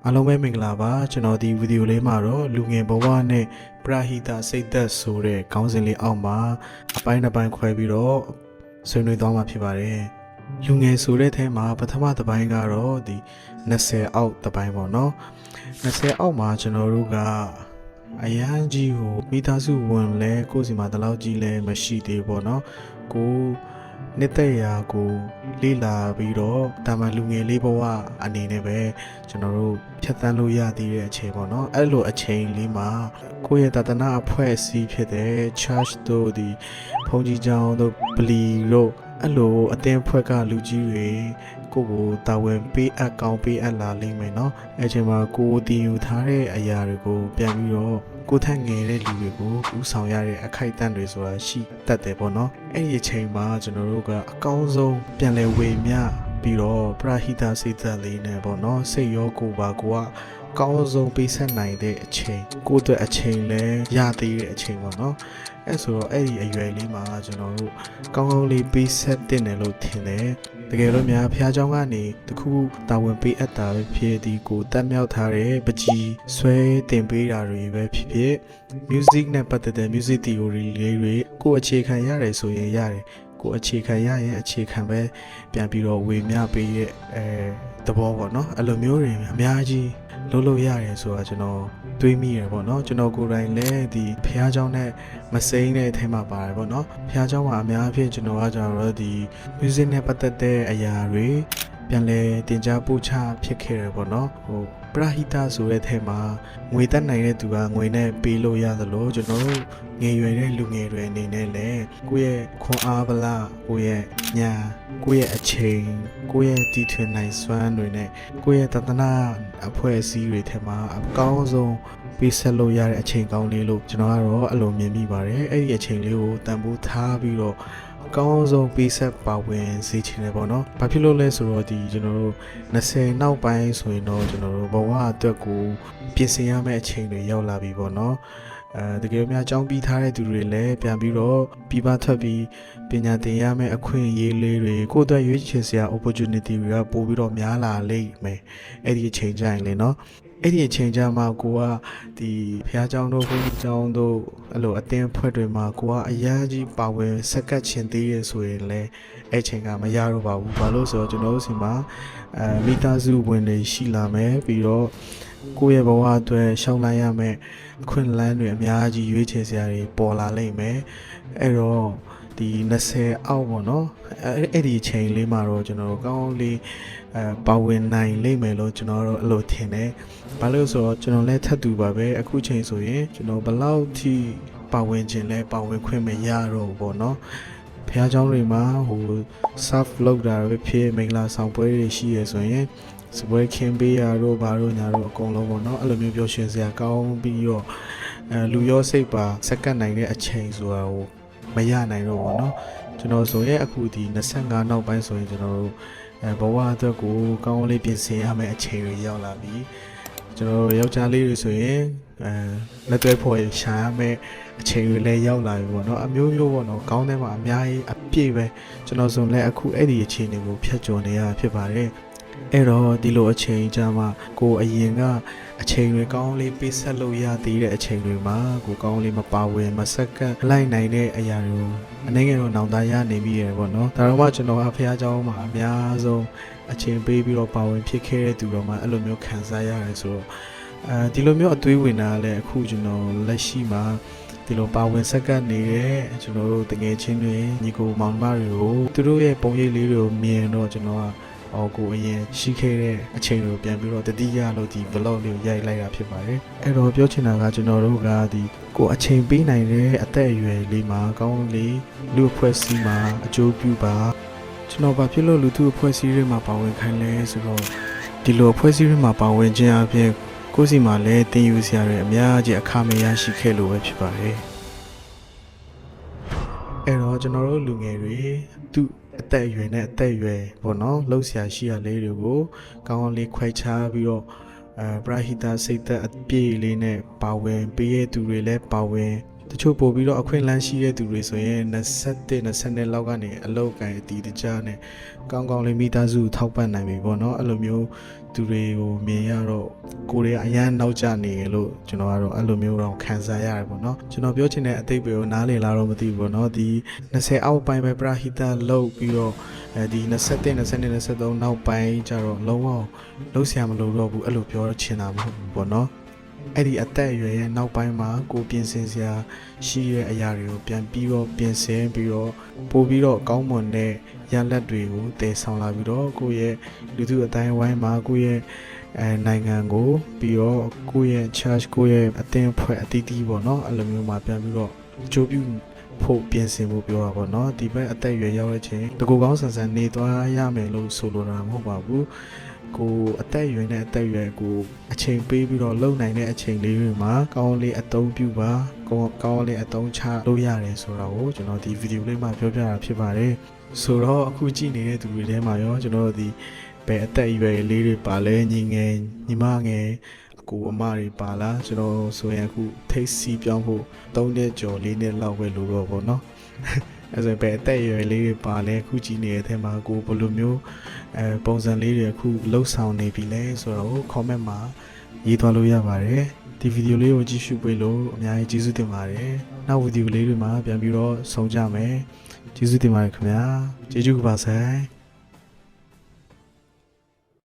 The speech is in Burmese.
အားလုံးပဲမင်္ဂလာပါကျွန်တော်ဒီဗီဒီယိုလေးမှာတော့လူငယ်ဘဝနဲ့ပရဟိတစိတ်သက်ဆိုတဲ့ခေါင်းစဉ်လေးအောက်မှာအပိုင်းတစ်ပိုင်းခွဲပြီးတော့ဆွေးနွေးသွားမှာဖြစ်ပါတယ်လူငယ်ဆိုတဲ့အဲမှာပထမတစ်ပိုင်းကတော့ဒီ20အောက်တစ်ပိုင်းပေါ့နော်20အောက်မှာကျွန်တော်တို့ကအရန်ကြီးကိုမိသားစုဝင်လဲကိုယ်စီမှာတလောက်ကြီးလဲမရှိသေးပေါ့နော်ကိုနှစ်သက်ရာကိုလေးလာပြီးတော့တာမန်လူငယ်လေးဘဝအနေနဲ့ပဲကျွန်တော်တို့ဖြတ်သန်းလို့ရသေးတဲ့အချိန်ပေါ့နော်အဲ့လိုအချိန်လေးမှာကိုယ့်ရဲ့တသနာအဖွဲ့အစည်းဖြစ်တဲ့ church တို့ဒီဘုန်းကြီးကျောင်းတို့ဗလီတို့အဲ့လိုအသင်းအဖွဲ့ကလူကြီးတွေကိုတာဝန်ပေးအပ်ကောင်းပေးအပ်လာလိမ့်မယ်နော်အဲ့ချိန်မှာကိုတည်ယူထားတဲ့အရာတွေကိုပြန်ပြီးတော့ကိုထက်ငယ်တဲ့လူတွေကိုဥဆောင်ရတဲ့အခိုက်အတန့်တွေဆိုတာရှိတတ်တယ်ပေါ့နော်အဲ့ဒီအချိန်မှာကျွန်တော်တို့ကအကောင်းဆုံးပြန်လဲဝေမျှပြီးတော့ပရဟိတစိတ်သက်လေးနဲ့ပေါ့နော်စိတ်ရောကိုယ်ပါကိုကကောင်းဆုံးပေးဆက်နိုင်တဲ့အချိန်ကိုယ့်အတွက်အချိန်လဲရသေးတဲ့အချိန်ပေါ့နော်အဲ့ဆိုတော့အဲ့ဒီအရွယ်လေးမှာကျွန်တော်တို့ကောင်းကောင်းလေးပေးဆက်တင်တယ်လို့ထင်တယ်တကယ်လို့များဖះเจ้าကနေတခုတာဝန်ပေးအပ်တာပဲဖြစ်ဒီကိုတက်မြောက်ထားတဲ့ပကြီးဆွဲတင်ပေးတာတွေပဲဖြစ်ဖြစ် music နဲ့ပတ်သက်တဲ့ music theory လေးတွေကိုအခြေခံရတယ်ဆိုရင်ရတယ်ကိုအခြေခံရရင်အခြေခံပဲပြန်ပြီးတော့ဝေမျှပေးရဲ့သဘောပေါ့နော်အဲ့လိုမျိုးတွေအများကြီးလုပ်လို့ရတယ်ဆိုတာကျွန်တော်တွေးမိရပေါ့နော်ကျွန်တော်ကိုယ်တိုင်လည်းဒီဖះเจ้าနဲ့မစိမ့်တဲ့အထဲမှာပါတယ်ပေါ့နော်ဖះเจ้าမှာအများအပြားကျွန်တော်ကကြတော့ဒီ music နဲ့ပတ်သက်တဲ့အရာတွေပြန်လဲတင် जा ပို့ချဖြစ်ခဲ့တယ်ပေါ့နော်ဟိုပရဟိတဆိုတဲ့အဲမှာငွေတက်နိုင်တဲ့သူကငွေနဲ့ပေးလို့ရသလိုကျွန်တော်တို့ငယ်ရွယ်တဲ့လူငယ်တွေအနေနဲ့လည်းကိုယ့်ရဲ့ခွန်အားဗလားကိုယ့်ရဲ့ညာကိုယ့်ရဲ့အချိန်ကိုယ့်ရဲ့တည်ထွင်နိုင်စွမ်းတွေနဲ့ကိုယ့်ရဲ့တသနာအဖွဲ့အစည်းတွေထဲမှာအကောင်းဆုံးပေးဆက်လို့ရတဲ့အချိန်ကောင်းလေးလို့ကျွန်တော်ကတော့အလိုမြင်မိပါတယ်အဲ့ဒီအချိန်လေးကိုတန်ဖိုးထားပြီးတော့အကောင်းဆုံးပေးဆက်ပါဝင်စေချင်တယ်ပေါ့နော်။ဘာဖြစ်လို့လဲဆိုတော့ဒီကျွန်တော်တို့20နောက်ပိုင်းဆိုရင်တော့ကျွန်တော်တို့ဘဝအတွက်ကိုပြင်ဆင်ရမယ့်အချိန်တွေရောက်လာပြီပေါ့နော်။တကယ်များအကြောင်းပြီးထားတဲ့သူတွေလည်းပြန်ပြီးတော့ပြီးပထွက်ပြီးပညာသင်ရမယ့်အခွင့်အရေးလေးတွေကိုယ့်အတွက်ရွေးချယ်စရာ opportunity တွေကပို့ပြီးတော့များလာလိမ့်မယ်။အဲ့ဒီအချိန်ကျရင်လေနော်။အဲ့ဒီအချိန်ကျမှကိုကဒီဖះเจ้าတို့ဘုန်းကြီးเจ้าတို့အဲ့လိုအတင်းဖွဲ့တွေမှာကိုကအရန်ကြီးပါဝင်ဆက်ကပ်ချင်သေးရဆိုရင်လည်းအဲ့ချိန်ကမရတော့ပါဘူးဘာလို့ဆိုတော့ကျွန်တော်တို့စီမှာမိသားစုဝင်တွေရှိလာမယ်ပြီးတော့ကိုယ့်ရဲ့ဘဝအတွက်ရှောင်လိုက်ရမယ်အခွင့်အလမ်းတွေအများကြီးရွေးချယ်စရာတွေပေါ်လာလိမ့်မယ်အဲ့တော့ဒီ20အောက်ပေါ့နော်အဲ့ဒီအချိန်လေးမှာတော့ကျွန်တော်ကောင်းလေးပါဝင်နိုင်လိမ့်မယ်လို့ကျွန်တော်တို့အလိုထင်တယ်။ဘာလို့ဆိုတော့ကျွန်တော်လည်းထပ်တူပါပဲအခုချိန်ဆိုရင်ကျွန်တော်ဘယ်လောက်ထိပါဝင်ခြင်းလဲပါဝင်ခွင့်မရတော့ဘူးပေါ့နော်။ဖះเจ้าတွေမှာဟို serve လုပ်တာပဲဖြစ်မင်္ဂလာဆောင်ပွဲတွေရှိရဆိုရင်စပွဲခင်းပေးရတော့ဘာလို့ညာတော့အကုန်လုံးပေါ့နော်အဲ့လိုမျိုးပြောရှင်စရာကောင်းပြီးတော့လူရောစိတ်ပါစက္ကန့်နိုင်တဲ့အချိန်ဆိုတာကိုမရနိုင်တော့ဘူးเนาะကျွန်တော်ဆိုရင်အခုဒီ25နောက်ပိုင်းဆိုရင်ကျွန်တော်တို့ဘဝအတွက်ကိုကောင်းလေးပြင်ဆင်ရမယ့်အချိန်တွေရောက်လာပြီကျွန်တော်တို့ယောက်ျားလေးတွေဆိုရင်လက်တွဲဖို့ရှာရမယ့်အချိန်တွေလည်းရောက်လာပြီပေါ့เนาะအမျိုးမျိုးပေါ့เนาะကောင်းတဲ့မှာအများကြီးအပြည့်ပဲကျွန်တော်ဆိုလည်းအခုအဲ့ဒီအချိန်တွေကိုဖြတ်ကျော်နေရဖြစ်ပါတယ်အဲ့တော့ဒီလိုအချိန်ကြာမှကိုအရင်ကအချိန်တွေကောင်းလေးပေးဆက်လို့ရသေးတဲ့အချိန်တွေမှာကိုကောင်းလေးမပါဝင်မဆက်ကပ်လိုက်နိုင်တဲ့အရာတွေအနေငယ်တော့နောင်တရနေပြီးရပေါ့နော်ဒါတော့မှကျွန်တော်အဖေအเจ้าမှာအများဆုံးအချိန်ပေးပြီးတော့ပါဝင်ဖြစ်ခဲ့တဲ့သူတော်မှအဲ့လိုမျိုးခံစားရတယ်ဆိုတော့ဒီလိုမျိုးအသွေးဝင်တာလည်းအခုကျွန်တော်လက်ရှိမှာဒီလိုပါဝင်ဆက်ကပ်နေတဲ့ကျွန်တော်တို့တငယ်ချင်းတွေညီကိုမောင်မတွေကိုသူတို့ရဲ့ပုံရိပ်လေးတွေကိုမြင်တော့ကျွန်တော်ကကိုအရင်ရှိခဲ့တဲ့အချိန်ကိုပြန်ပြီးတော့တတိယလို့ဒီ vlog လေးကိုရိုက်လိုက်တာဖြစ်ပါတယ်အဲ့တော့ပြောချင်တာကကျွန်တော်တို့ကဒီကိုအချိန်ပေးနိုင်တဲ့အသက်အရွယ်လေးမှာကောင်းလေးလူအဖွဲ့အစည်းမှာအကျိုးပြုပါကျွန်တော်ဘာဖြစ်လို့လူထုအဖွဲ့အစည်းတွေမှာပါဝင်ခိုင်းလဲဆိုတော့ဒီလိုအဖွဲ့အစည်းတွေမှာပါဝင်ခြင်းအပြင်ကိုယ်စီမှာလည်းတင်ယူစရာတွေအများကြီးအခမဲ့ရရှိခဲ့လို့ပဲဖြစ်ပါတယ်အဲ့တော့ကျွန်တော်တို့လူငယ်တွေသူအသက်အရွယ်နဲ့အသက်အရွယ်ပေါ့နော်လှုပ်ရှားရှိရလေးတွေကိုကောင်းကောင်းလေးခွဲခြားပြီးတော့ပရဟိတစိတ်သက်အပြည့်လေးနဲ့ပါဝင်ပေးရသူတွေလည်းပါဝင် တချို့ပို့ပြီးတော့အခွင့်အလမ်းရှိတဲ့သူတွေဆိုရင်21 22လောက်ကနေအလောက်ကန်အတီးတကြားနဲ့ကောင်းကောင်းလေးမိသားစုထောက်ပံ့နိုင်ပြီပေါ့နော်အဲ့လိုမျိုးသူတွေကိုမြင်ရတော့ကိုယ်တွေကအရန်နောက်ကျနေရလို့ကျွန်တော်ကတော့အဲ့လိုမျိုးတော့ခံစားရတယ်ပေါ့နော်ကျွန်တော်ပြောချင်တဲ့အသေးပဲကိုနားလည်လာတော့မသိဘူးပေါ့နော်ဒီ20အောက်ပိုင်းပဲပရာဟိတလောက်ပြီးတော့ဒီ21 22 23နောက်ပိုင်းကျတော့လုံးဝလုံးဆရာမလို့တော့ဘူးအဲ့လိုပြောချင်တာမဟုတ်ဘူးပေါ့နော်အဲ့ဒီအသက်အရွယ်ရဲ့နောက်ပိုင်းမှာကိုပြင်ဆင်စရာရှိတဲ့အရာတွေကိုပြန်ပြီးတော့ပြင်ဆင်ပြီးတော့ပို့ပြီးတော့ကောင်းမွန်တဲ့ရလဒ်တွေကိုတည်ဆောင်လာပြီးတော့ကိုယ့်ရဲ့လူထုအတိုင်းဝိုင်းမှာကိုယ့်ရဲ့နိုင်ငံကိုပြီးတော့ကိုယ့်ရဲ့ church ကိုယ့်ရဲ့အသင်းအဖွဲ့အသီးသီးပေါ့နော်အဲ့လိုမျိုးမှာပြန်ပြီးတော့အကျိုးပြုဖို့ပြင်ဆင်ဖို့ပြောတာပေါ့နော်ဒီဘက်အသက်အရွယ်ရောက်တဲ့ချိန်တကူကောင်းဆန်ဆန်နေသွားရမယ်လို့ဆိုလိုတာမဟုတ်ပါဘူးကိုအသက်အရွယ်နဲ့အသက်အရွယ်ကိုအချိန်ပေးပြီးတော့လုံနိုင်တဲ့အချိန်လေးတွေမှာကောင်းလေးအသုံးပြုပါကောင်းလေးအသုံးချလို့ရတယ်ဆိုတော့ကိုကျွန်တော်ဒီဗီဒီယိုလေးမှာပြောပြတာဖြစ်ပါတယ်ဆိုတော့အခုကြည့်နေတဲ့သူတွေထဲမှာရောကျွန်တော်တို့ဒီဘယ်အသက်အရွယ်လေးတွေပါလဲညီငယ်ညီမငယ်အကူအမတွေပါလားကျွန်တော်ဆိုရင်အခုထိတ်စီပြောင်းဖို့3နှစ်ကျော်4နှစ်လောက်ပဲလို့တော့ပေါ့နော်အဲ့ဆိုပဲအသက်အရွယ်လေးတွေပါလဲအခုကြည့်နေတဲ့အထဲမှာကိုဘယ်လိုမျိုးပုံစံလေးတွေအခုလှုပ်ဆောင်နေပြီလဲဆိုတော့ comment မှာရေးသွားလို့ရပါတယ်ဒီဗီဒီယိုလေးကိုကြည့်ရှုပေးလို့အများကြီးကျေးဇူးတင်ပါတယ်နောက်ဗီဒီယိုလေးတွေမှာပြန်ပြီးတော့ဆုံကြမယ်ကျေးဇူးတင်ပါတယ်ခင်ဗျာကျေးဇူးပါဆိုင်